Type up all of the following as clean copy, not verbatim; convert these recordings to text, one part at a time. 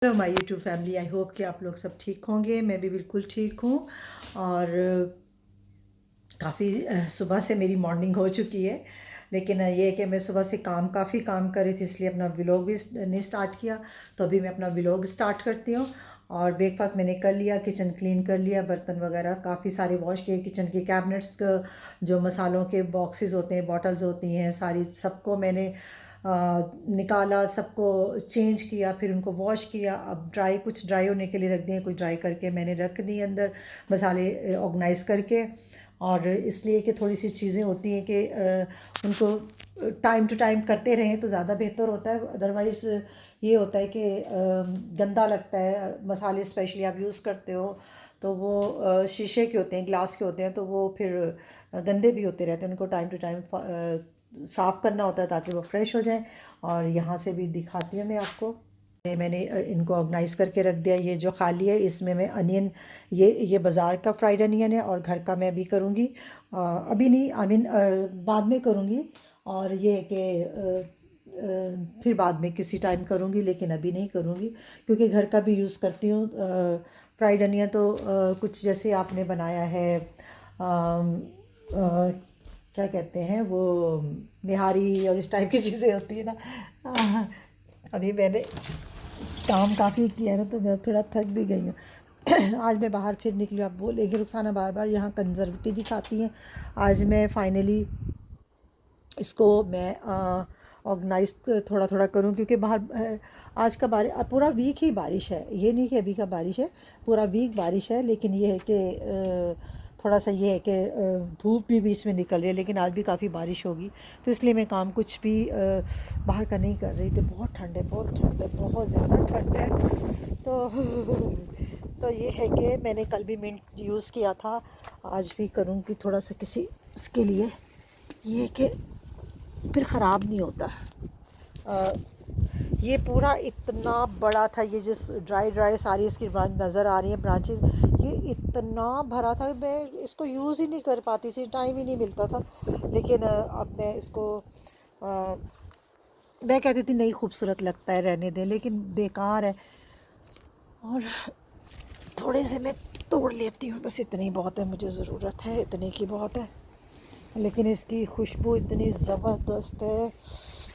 Hello my YouTube family, I hope कि आप लोग सब ठीक होंगे। मैं भी बिल्कुल ठीक हूँ। और काफ़ी सुबह से मेरी मॉर्निंग हो चुकी है, लेकिन ये है कि मैं सुबह से काफ़ी काम कर रही थी, इसलिए अपना व्लॉग भी नहीं स्टार्ट किया। तो अभी मैं अपना व्लॉग स्टार्ट करती हूँ। और ब्रेकफास्ट मैंने कर लिया, किचन क्लीन कर लिया, बर्तन वगैरह काफ़ी सारे वॉश किए। किचन के कैबिनेट्स जो मसालों के बॉक्सेस होते हैं, बॉटल्स होती हैं, सारी सबको मैंने निकाला, सबको चेंज किया, फिर उनको वॉश किया। अब कुछ ड्राई होने के लिए रख दिए, कुछ ड्राई करके मैंने रख दी अंदर मसाले ऑर्गेनाइज़ करके। और इसलिए कि थोड़ी सी चीज़ें होती हैं कि उनको टाइम टू टाइम करते रहें तो ज़्यादा बेहतर होता है। अदरवाइज़ ये होता है कि गंदा लगता है। मसाले स्पेशली आप यूज़ करते हो तो वो शीशे के होते हैं, ग्लास के होते हैं, तो वो फिर गंदे भी होते रहते हैं। उनको टाइम टू टाइम साफ़ करना होता है ताकि वो फ्रेश हो जाए। और यहाँ से भी दिखाती हूँ मैं आपको। मैंने इनको ऑर्गेनाइज़ करके रख दिया। ये जो खाली है इसमें मैं अनियन, ये बाज़ार का फ्राइड अनियन है, और घर का मैं भी करूँगी। अभी नहीं, आई मीन बाद में करूँगी। और ये है कि फिर बाद में किसी टाइम करूँगी, लेकिन अभी नहीं करूँगी क्योंकि घर का भी यूज़ करती हूँ। फ्राइड अनियन तो कुछ जैसे आपने बनाया है, क्या कहते हैं वो, निहारी और इस टाइप की चीज़ें होती है ना। अभी मैंने काम काफ़ी किया है ना, तो मैं थोड़ा थक भी गई हूँ। आज मैं बाहर फिर निकली। आप बोलेंगे रुखसाना बार बार यहाँ कंजर्वेटिव दिखाती हैं। आज मैं फाइनली इसको मैं ऑर्गेनाइज थोड़ा थोड़ा करूँ, क्योंकि बाहर आज का पूरा वीक ही बारिश है। ये नहीं कि अभी का बारिश है, पूरा वीक बारिश है। लेकिन ये है कि थोड़ा सा ये है कि धूप भी बीच में निकल रही है, लेकिन आज भी काफ़ी बारिश होगी, तो इसलिए मैं काम कुछ भी बाहर का नहीं कर रही थी। बहुत ठंड है, बहुत ठंड है, बहुत ज़्यादा ठंड है। तो ये है कि मैंने कल भी मिंट यूज़ किया था, आज भी करूँगी थोड़ा सा किसी उसके लिए, ये कि फिर ख़राब नहीं होता। ये पूरा इतना बड़ा था, ये जिस ड्राई सारी इसकी ब्रांच नज़र आ रही है, ब्रांचेस, ये इतना भरा था, मैं इसको यूज़ ही नहीं कर पाती थी, टाइम ही नहीं मिलता था। लेकिन अब मैं इसको मैं कहती थी नहीं, खूबसूरत लगता है, रहने दें, लेकिन बेकार है। और थोड़े से मैं तोड़ लेती हूँ, बस इतनी बहुत है, मुझे ज़रूरत है इतने की बहुत है। लेकिन इसकी खुशबू इतनी ज़बरदस्त है।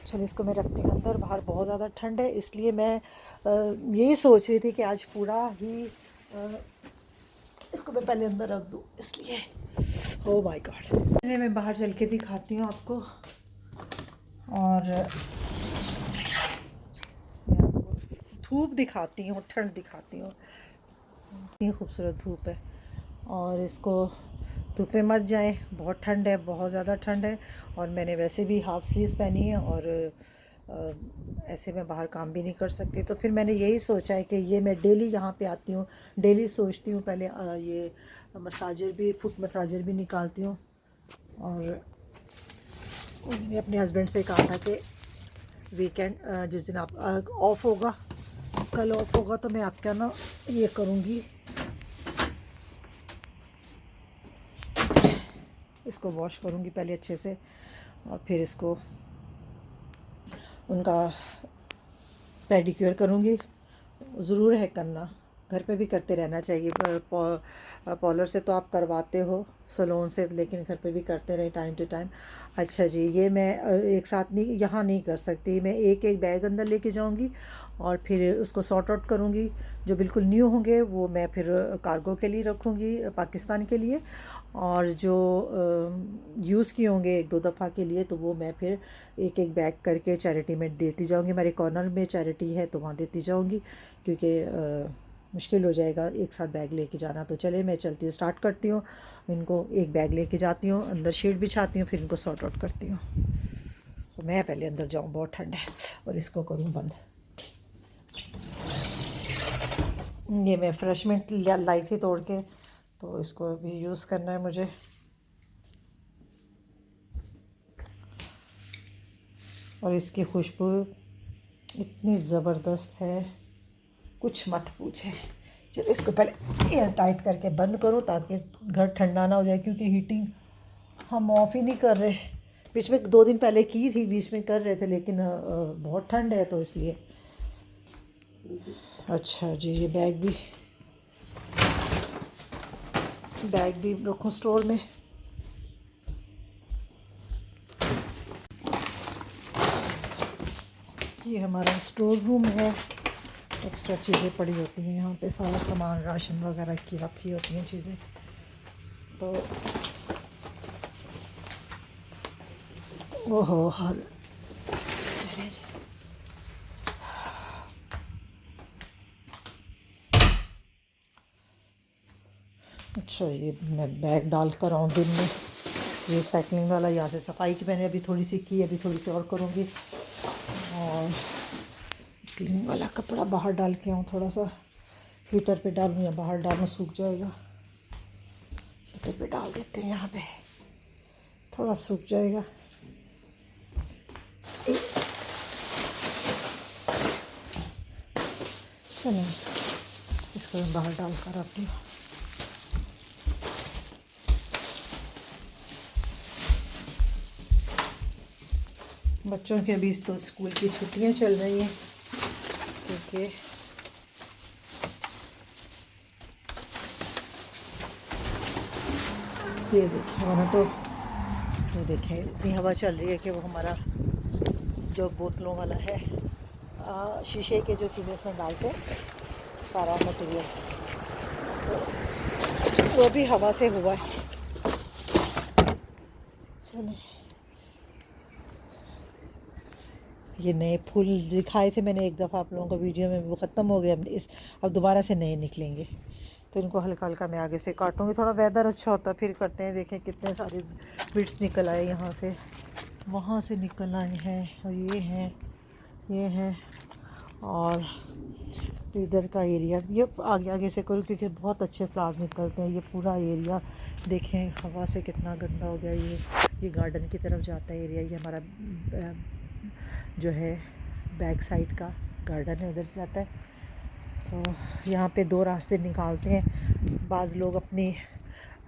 चलो इसको मैं रखती हूँ अंदर। बाहर बहुत ज़्यादा ठंड है, इसलिए मैं यही सोच रही थी कि आज पूरा ही इसको मैं पहले अंदर रख दूँ, इसलिए। ओह माय गॉड, मैं बाहर चल के दिखाती हूँ आपको। और धूप दिखाती हूँ, ठंड दिखाती हूँ। इतनी खूबसूरत धूप है। और इसको धूप में मत जाएं, बहुत ठंड है, बहुत ज़्यादा ठंड है। और मैंने वैसे भी हाफ़ स्लीव्स पहनी है, और ऐसे में बाहर काम भी नहीं कर सकती। तो फिर मैंने यही सोचा है कि ये मैं डेली यहाँ पे आती हूँ, डेली सोचती हूँ पहले ये फुट मसाजर भी निकालती हूँ। और मैंने अपने हस्बैंड से कहा था कि वीकेंड जिस दिन आप ऑफ होगा, कल ऑफ होगा, तो मैं आपका ना ये करूँगी, इसको वॉश करूँगी पहले अच्छे से, और फिर इसको उनका पेडिक्योर करूँगी। ज़रूर है करना, घर पे भी करते रहना चाहिए। पॉलर से तो आप करवाते हो, सैलून से, लेकिन घर पे भी करते रहे टाइम टू टाइम। अच्छा जी, ये मैं एक साथ नहीं, यहाँ नहीं कर सकती। मैं एक एक बैग अंदर लेके जाऊँगी और फिर उसको सॉर्ट आउट करूँगी। जो बिल्कुल न्यू होंगे वो मैं फिर कार्गो के लिए रखूँगी, पाकिस्तान के लिए। और जो यूज़ किए होंगे एक दो दफ़ा के लिए, तो वो मैं फिर एक एक बैग करके चैरिटी में देती जाऊँगी। मेरे कॉर्नर में चैरिटी है तो वहाँ देती जाऊँगी, क्योंकि मुश्किल हो जाएगा एक साथ बैग लेके जाना। तो चले मैं चलती हूँ, स्टार्ट करती हूँ। इनको एक बैग लेके जाती हूँ, अंदर शीट बिछाती हूँ, फिर इनको सॉर्ट आउट करती हूँ। तो मैं पहले अंदर जाऊँ, बहुत ठंड है। और इसको करूँ बंद। ये मैं फ्रेश मिंट लाई थी तोड़ के, तो इसको भी यूज़ करना है मुझे। और इसकी खुशबू इतनी ज़बरदस्त है, कुछ मत पूछे। चलो इसको पहले एयर टाइट करके बंद करो, ताकि घर ठंडा ना हो जाए, क्योंकि हीटिंग हम ऑफ़ ही नहीं कर रहे। बीच में 2 दिन पहले की थी, बीच में कर रहे थे, लेकिन बहुत ठंड है तो इसलिए। अच्छा जी, ये बैग भी रखूँ स्टोर में। ये हमारा स्टोर रूम है। एक्स्ट्रा चीज़ें पड़ी होती हैं यहाँ पे, सारा सामान राशन वगैरह की रखी होती हैं चीज़ें। तो ओहो हाल, चलिए जी। अच्छा, ये मैं बैग डाल कर आऊँ दिन में। ये साइकिलिंग वाला यहाँ से सफाई की मैंने अभी थोड़ी सी की, अभी थोड़ी सी और करूँगी। और क्लीन वाला कपड़ा बाहर डाल के आऊँ, थोड़ा सा हीटर पे डालूँ या बाहर डालूँ, सूख जाएगा। हीटर पे डाल देती हूँ, यहाँ पे थोड़ा सूख जाएगा। चलिए इसको मैं बाहर डाल कर आती हूँ। बच्चों के अभी तो स्कूल की छुट्टियाँ चल रही हैं, क्योंकि ये देखिए वरना तो, ये देखें इतनी हवा चल रही है कि वो हमारा जो बोतलों वाला है, शीशे के जो चीज़ें इसमें डालते हैं सारा मटेरियल, तो वो भी हवा से हुआ है। चलिए, ये नए फूल दिखाए थे मैंने एक दफ़ा आप लोगों को वीडियो में, वो ख़त्म हो गए। अब दोबारा से नए निकलेंगे, तो इनको हल्का हल्का मैं आगे से काटूँगी। थोड़ा वेदर अच्छा होता है फिर करते हैं। देखें कितने सारे बिट्स निकल आए, यहाँ से वहाँ से निकल आए हैं, और ये हैं और इधर का एरिया ये आगे आगे से करूँ, क्योंकि बहुत अच्छे फ्लावर्स निकलते हैं। ये पूरा एरिया देखें हवा से कितना गंदा हो गया। ये गार्डन की तरफ जाता है एरिया, ये हमारा जो है बैक साइड का गार्डन है, उधर से जाता है। तो यहाँ पे दो रास्ते निकालते हैं। बाज़ लोग अपनी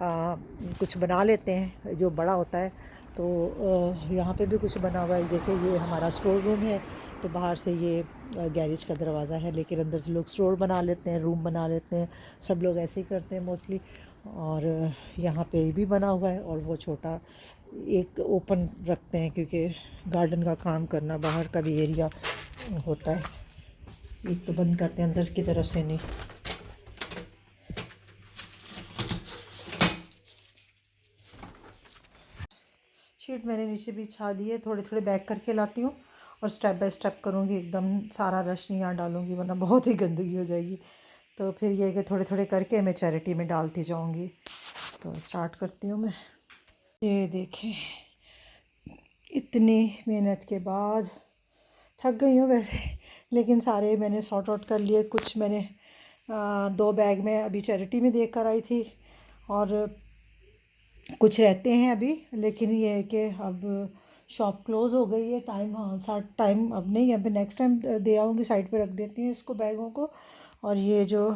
कुछ बना लेते हैं जो बड़ा होता है, तो यहाँ पे भी कुछ बना हुआ है। देखिए ये हमारा स्टोर रूम है, तो बाहर से ये गैरेज का दरवाज़ा है, लेकिन अंदर से लोग स्टोर बना लेते हैं, रूम बना लेते हैं। सब लोग ऐसे ही करते हैं मोस्टली। और यहाँ पे भी बना हुआ है, और वो छोटा एक ओपन रखते हैं, क्योंकि गार्डन का काम करना, बाहर का भी एरिया होता है। एक तो बंद करते हैं अंदर की तरफ से नहीं। शीट मैंने नीचे बिछा दी है, थोड़े थोड़े बैक करके लाती हूँ और स्टेप बाय स्टेप करूँगी। एकदम सारा रश नहीं यहाँ डालूँगी, वरना बहुत ही गंदगी हो जाएगी। तो फिर ये कि थोड़े थोड़े करके मैं चैरिटी में डालती जाऊँगी। तो स्टार्ट करती हूँ मैं। ये देखें इतनी मेहनत के बाद थक गई हूँ वैसे, लेकिन सारे मैंने सॉर्ट आउट कर लिए। कुछ मैंने 2 बैग में अभी चैरिटी में दे कर आई थी, और कुछ रहते हैं अभी। लेकिन ये है कि अब शॉप क्लोज़ हो गई है, टाइम, हाँ टाइम अब नहीं है। अब नेक्स्ट टाइम दे आऊँगी, साइड पे रख देती हूँ इसको, बैगों को। और ये जो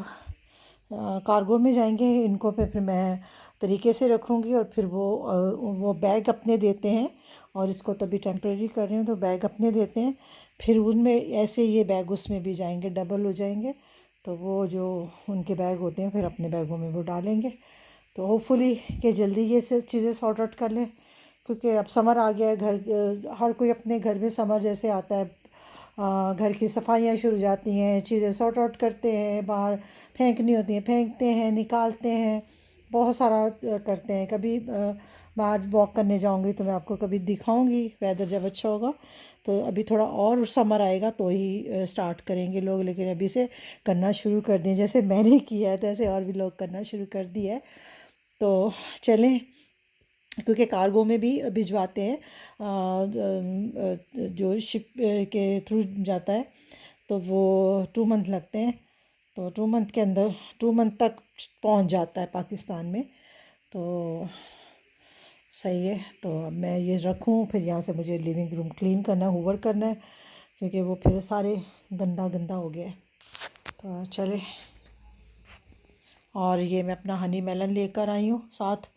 कार्गो में जाएंगे इनको पे फिर मैं तरीके से रखूँगी, और फिर वो बैग अपने देते हैं। और इसको तो अभी टेम्प्रेरी कर रही हूँ, तो बैग अपने देते हैं। फिर उनमें ऐसे ये बैग उसमें भी जाएंगे, डबल हो जाएंगे। तो वो जो उनके बैग होते हैं फिर अपने बैगों में वो डालेंगे। तो होपफुली कि जल्दी ये सब चीज़ें सॉर्ट आउट कर लें, क्योंकि अब समर आ गया है। हर कोई अपने घर में समर जैसे आता है, घर की सफाइयाँ शुरू हो जाती हैं, चीज़ें सॉर्ट आउट करते हैं, बाहर फेंकनी होती हैं फेंकते हैं, निकालते हैं, बहुत सारा करते हैं। कभी बाहर वॉक करने जाऊंगी तो मैं आपको कभी दिखाऊंगी, वेदर जब अच्छा होगा। तो अभी थोड़ा और समर आएगा तो ही स्टार्ट करेंगे लोग, लेकिन अभी से करना शुरू कर दें। जैसे मैंने किया है तैसे और भी लोग करना शुरू कर दिया है। तो चलें, क्योंकि कार्गो में भी भिजवाते हैं, जो शिप के थ्रू जाता है, तो वो 2 मंथ लगते हैं। तो 2 मंथ के अंदर, 2 मंथ तक पहुंच जाता है पाकिस्तान में। तो सही है। तो अब मैं ये रखूँ, फिर यहाँ से मुझे लिविंग रूम क्लीन करना है, हूवर करना है, क्योंकि वो फिर सारे गंदा गंदा हो गया है। तो चले, और ये मैं अपना हनी मेलन लेकर आई हूँ साथ।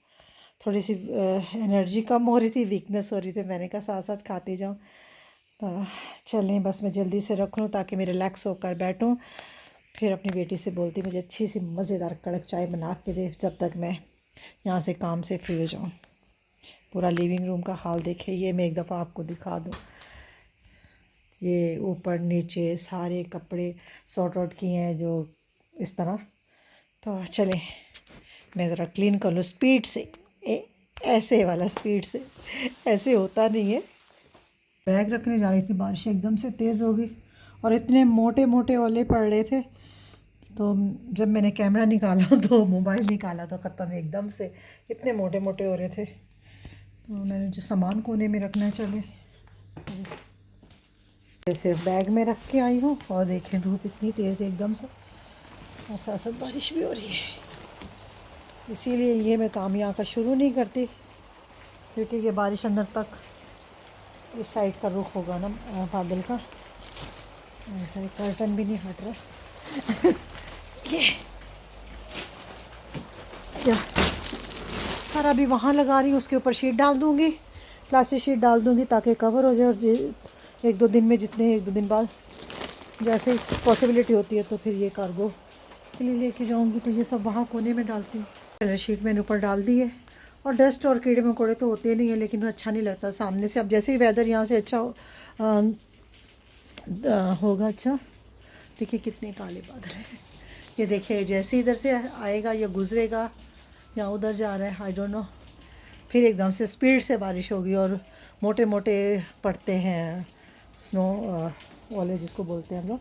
थोड़ी सी एनर्जी कम हो रही थी, वीकनेस हो रही थी, मैंने कहा साथ साथ खाते जाऊँ। तो चलें, बस मैं जल्दी से रख लूँ ताकि मैं रिलैक्स होकर बैठूँ। फिर अपनी बेटी से बोलती मुझे अच्छी सी मज़ेदार कड़क चाय बना के दे जब तक मैं यहाँ से काम से फ्री हो जाऊँ। पूरा लिविंग रूम का हाल देखे, ये मैं एक दफ़ा आपको दिखा दूँ। ये ऊपर नीचे सारे कपड़े सॉर्ट आउट किए हैं जो इस तरह। तो चलें मैं ज़रा क्लीन कर लूँ स्पीड से, ऐसे वाला स्पीड से, ऐसे होता नहीं है। बैग रखने जा रही थी, बारिश एकदम से तेज़ हो गई और इतने मोटे मोटे वाले पड़ रहे थे। तो जब मैंने कैमरा निकाला तो मोबाइल निकाला तो ख़त्म एकदम से, इतने मोटे मोटे हो रहे थे। तो मैंने जो सामान कोने में रखना चले, सिर्फ बैग में रख के आई हूँ। और देखें धूप इतनी तेज़ एकदम से और साथ साथ बारिश भी हो रही है। इसीलिए ये मैं काम यहाँ का शुरू नहीं करती, क्योंकि ये बारिश अंदर तक इस साइड का रुख होगा ना बादल का। कर्टन भी नहीं हट रहा ये क्या। और अभी वहाँ लगा रही हूँ, उसके ऊपर शीट डाल दूँगी, प्लास्टिक शीट डाल दूँगी ताकि कवर हो जाए। और एक दो दिन में एक दो दिन बाद जैसे पॉसिबिलिटी होती है तो फिर ये कार्गो के लिए लेके जाऊँगी। तो ये सब वहाँ कोने में डालती हूँ। कलर शीट मैंने ऊपर डाल दी है। और डस्ट और कीड़े मकोड़े तो होते नहीं हैं, लेकिन अच्छा नहीं लगता सामने से। अब जैसे ही वेदर यहाँ से अच्छा होगा, अच्छा देखिए कितने काले बादल हैं। ये देखिए जैसे इधर से आएगा या गुजरेगा या उधर जा रहा है, आई डोंट नो, फिर एकदम से स्पीड से बारिश होगी और मोटे मोटे पड़ते हैं स्नो वाले जिसको बोलते हैं हम लोग।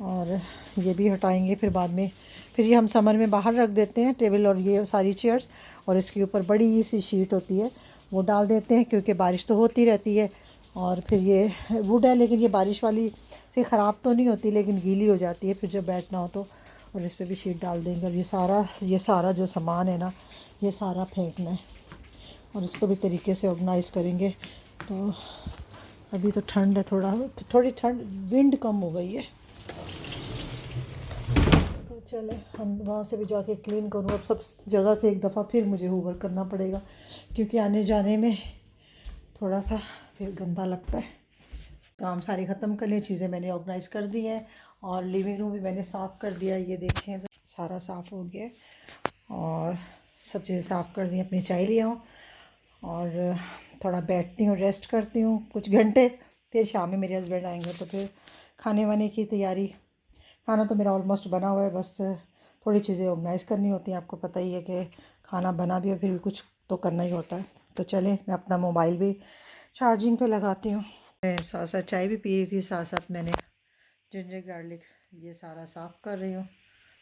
और ये भी हटाएंगे फिर बाद में। फिर ये हम समर में बाहर रख देते हैं टेबल और ये सारी चेयर्स, और इसके ऊपर बड़ी सी शीट होती है वो डाल देते हैं, क्योंकि बारिश तो होती रहती है। और फिर ये वुड है, लेकिन ये बारिश वाली से ख़राब तो नहीं होती, लेकिन गीली हो जाती है फिर जब बैठना हो तो। और इस पर भी शीट डाल देंगे। और ये सारा जो सामान है ना, ये सारा फेंकना है और इसको भी तरीके से ऑर्गेनाइज़ करेंगे। तो अभी तो ठंड है, थोड़ी ठंड, विंड कम हो गई है। तो चले हम वहाँ से भी जाके क्लीन करूँ। अब सब जगह से एक दफ़ा फिर मुझे हूवर करना पड़ेगा, क्योंकि आने जाने में थोड़ा सा फिर गंदा लगता है। काम सारे ख़त्म कर लिए, चीज़ें मैंने ऑर्गेनाइज़ कर दी हैं और लिविंग रूम भी मैंने साफ़ कर दिया। ये देखें सारा साफ़ हो गया और सब चीज़ें साफ़ कर दी। अपनी चाय लिया हूँ और थोड़ा बैठती हूँ, रेस्ट करती हूँ कुछ घंटे। फिर शाम में मेरे हस्बैंड आएंगे तो फिर खाने वाने की तैयारी। खाना तो मेरा ऑलमोस्ट बना हुआ है, बस थोड़ी चीज़ें ऑर्गेनाइज़ करनी होती हैं। आपको पता ही है कि खाना बना भी है, फिर भी कुछ तो करना ही होता है। तो चलें मैं अपना मोबाइल भी चार्जिंग पे लगाती हूँ। मैं साथ साथ चाय भी पी रही थी, साथ साथ मैंने जिंजर गार्लिक ये सारा साफ़ कर रही हूँ,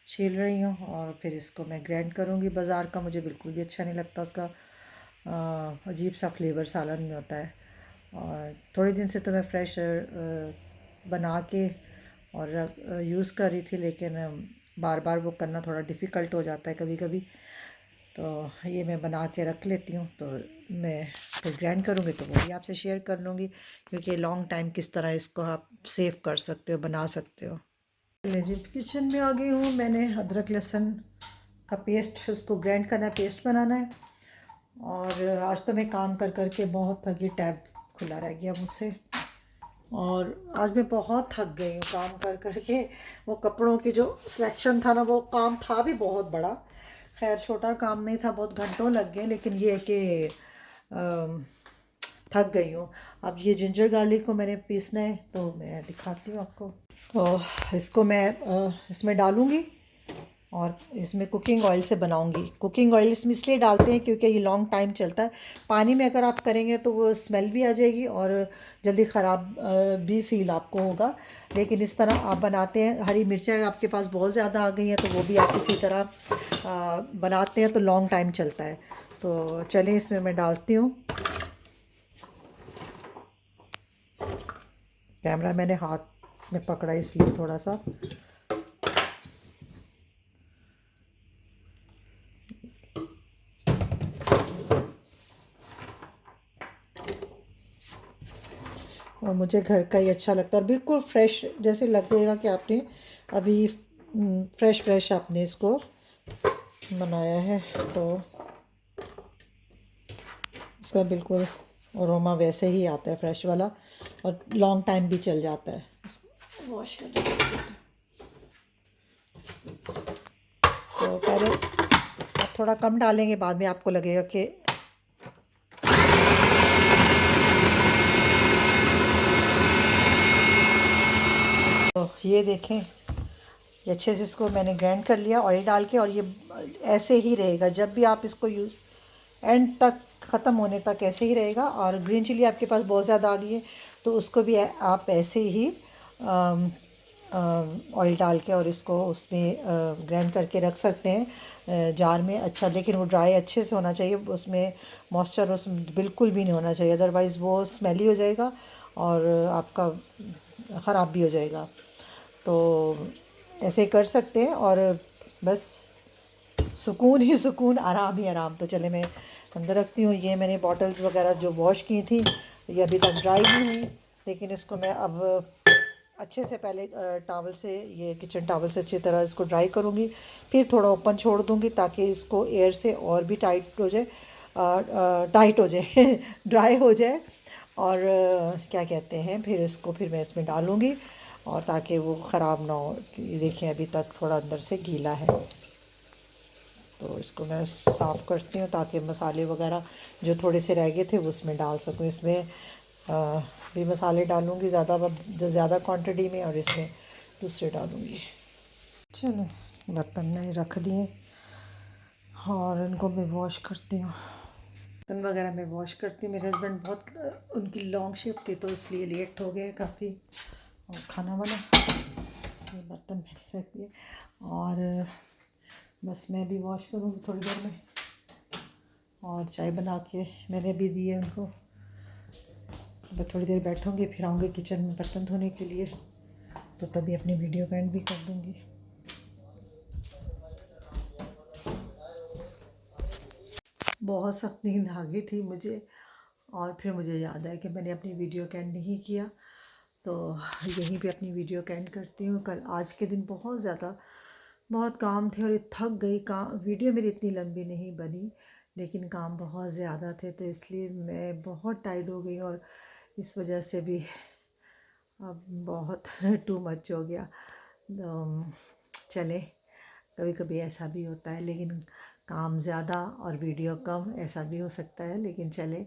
छील रही हूँ और फिर इसको मैं ग्राइंड करूँगी। बाज़ार का मुझे बिल्कुल भी अच्छा नहीं लगता, उसका अजीब सा फ्लेवर सालन में होता है। और थोड़े दिन से तो मैं फ्रेश बना के और यूज़ कर रही थी, लेकिन बार बार वो करना थोड़ा डिफ़िकल्ट हो जाता है कभी कभी। तो ये मैं बना के रख लेती हूँ, तो मैं फिर ग्राइंड करूँगी तो वो भी आपसे शेयर कर लूँगी, क्योंकि लॉन्ग टाइम किस तरह इसको आप सेव कर सकते हो, बना सकते हो। जी किचन में आ गई हूँ। मैंने अदरक लहसुन का पेस्ट, उसको ग्राइंड करना है, पेस्ट बनाना है। और आज तो मैं काम कर कर के बहुत थकी, टैब खुला रह गया मुझसे और आज मैं बहुत थक गई हूँ काम कर कर के। वो कपड़ों की जो सिलेक्शन था ना, वो काम था भी बहुत बड़ा। खैर छोटा काम नहीं था, बहुत घंटों लग गए, लेकिन ये है कि थक गई हूँ। अब ये जिंजर गार्लिक को मैंने पीसना है, तो मैं दिखाती हूँ आपको। तो इसको मैं इसमें डालूँगी और इसमें कुकिंग ऑयल से बनाऊंगी। कुकिंग ऑयल इसमें इसलिए डालते हैं क्योंकि ये लॉन्ग टाइम चलता है। पानी में अगर आप करेंगे तो वो स्मेल भी आ जाएगी और जल्दी ख़राब भी फील आपको होगा। लेकिन इस तरह आप बनाते हैं, हरी मिर्चें आपके पास बहुत ज़्यादा आ गई हैं तो वो भी आप इसी तरह बनाते हैं तो लॉन्ग टाइम चलता है। तो चलिए इसमें मैं डालती हूँ। कैमरा मैंने हाथ में पकड़ा इसलिए थोड़ा सा। और मुझे घर का ही अच्छा लगता है, बिल्कुल फ्रेश, जैसे लगेगा कि आपने अभी फ्रेश फ्रेश आपने इसको बनाया है। तो इसका बिल्कुल अरोमा वैसे ही आता है फ्रेश वाला और लॉन्ग टाइम भी चल जाता है। वॉश कर तो पहले आप थोड़ा कम डालेंगे, बाद में आपको लगेगा कि तो ये देखें, ये अच्छे से इसको मैंने ग्राइंड कर लिया ऑयल डाल के, और ये ऐसे ही रहेगा जब भी आप इसको यूज़ एंड तक ख़त्म होने तक ऐसे ही रहेगा। और ग्रीन चिली आपके पास बहुत ज़्यादा आ गई है तो उसको भी आप ऐसे ही ऑयल डाल के और इसको उसमें ग्राइंड करके रख सकते हैं जार में। अच्छा, लेकिन वो ड्राई अच्छे से होना चाहिए, उसमें मॉइस्चर उसमें बिल्कुल भी नहीं होना चाहिए, अदरवाइज़ वो स्मेली हो जाएगा और आपका ख़राब भी हो जाएगा। तो ऐसे कर सकते हैं और बस सुकून ही सुकून, आराम ही आराम। तो चले मैं अंदर रखती हूँ। ये मैंने बॉटल्स वगैरह जो वॉश की थी ये अभी तक ड्राई नहीं हुई, लेकिन इसको मैं अब अच्छे से पहले टॉवल से, ये किचन टॉवल से अच्छी तरह इसको ड्राई करूँगी, फिर थोड़ा ओपन छोड़ दूँगी ताकि इसको एयर से और भी टाइट हो जाए, टाइट हो जाए ड्राई हो जाए। और क्या कहते हैं, फिर इसको फिर मैं इसमें डालूँगी और ताकि वो ख़राब ना हो। ये देखें अभी तक थोड़ा अंदर से गीला है, तो इसको मैं साफ़ करती हूँ ताकि मसाले वगैरह जो थोड़े से रह गए थे वो उसमें डाल सकूँ। इसमें भी मसाले डालूँगी ज़्यादा, जो ज़्यादा क्वांटिटी में, और इसमें दूसरे डालूँगी। चलो बर्तन में रख दिए और इनको मैं वॉश करती हूँ। बर्तन वगैरह मैं वॉश करती हूँ। मेरे हस्बैंड बहुत उनकी लॉन्ग शिफ्ट थी तो इसलिए लेट हो गए काफ़ी, और खाना वाना ये बर्तन मैंने रख दिए और बस मैं भी वॉश करूँगी थोड़ी देर में। और चाय बना के मैंने भी दी है उनको। बस थोड़ी देर बैठूँगी, फिर आऊँगी किचन में बर्तन धोने के लिए, तो तभी अपनी वीडियो का एंड भी कर दूँगी। बहुत सख्त नींद आ गई थी मुझे, और फिर मुझे याद आया कि मैंने अपनी वीडियो का एंड नहीं किया, तो यहीं पे अपनी वीडियो का एंड करती हूँ। कल आज के दिन बहुत काम थे और थक गई। वीडियो मेरी इतनी लंबी नहीं बनी, लेकिन काम बहुत ज़्यादा थे तो इसलिए मैं बहुत टायर्ड हो गई, और इस वजह से भी अब बहुत टू मच हो गया। तो चले, कभी कभी ऐसा भी होता है, लेकिन काम ज़्यादा और वीडियो कम, ऐसा भी हो सकता है। लेकिन चले,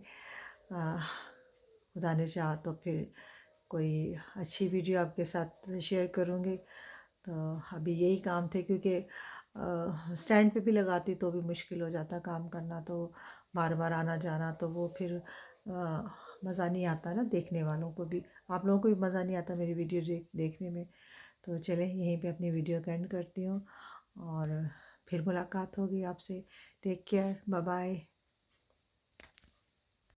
खुदा ने चाहा तो फिर कोई अच्छी वीडियो आपके साथ शेयर करूँगी। तो अभी यही काम थे, क्योंकि स्टैंड पे भी लगाती तो भी मुश्किल हो जाता काम करना, तो बार बार आना जाना, तो वो फिर मज़ा नहीं आता ना देखने वालों को भी, आप लोगों को भी मज़ा नहीं आता मेरी वीडियो देखने में। तो चले यहीं पे अपनी वीडियो का एंड करती हूँ, और फिर मुलाकात होगी आपसे। Take care, bye bye.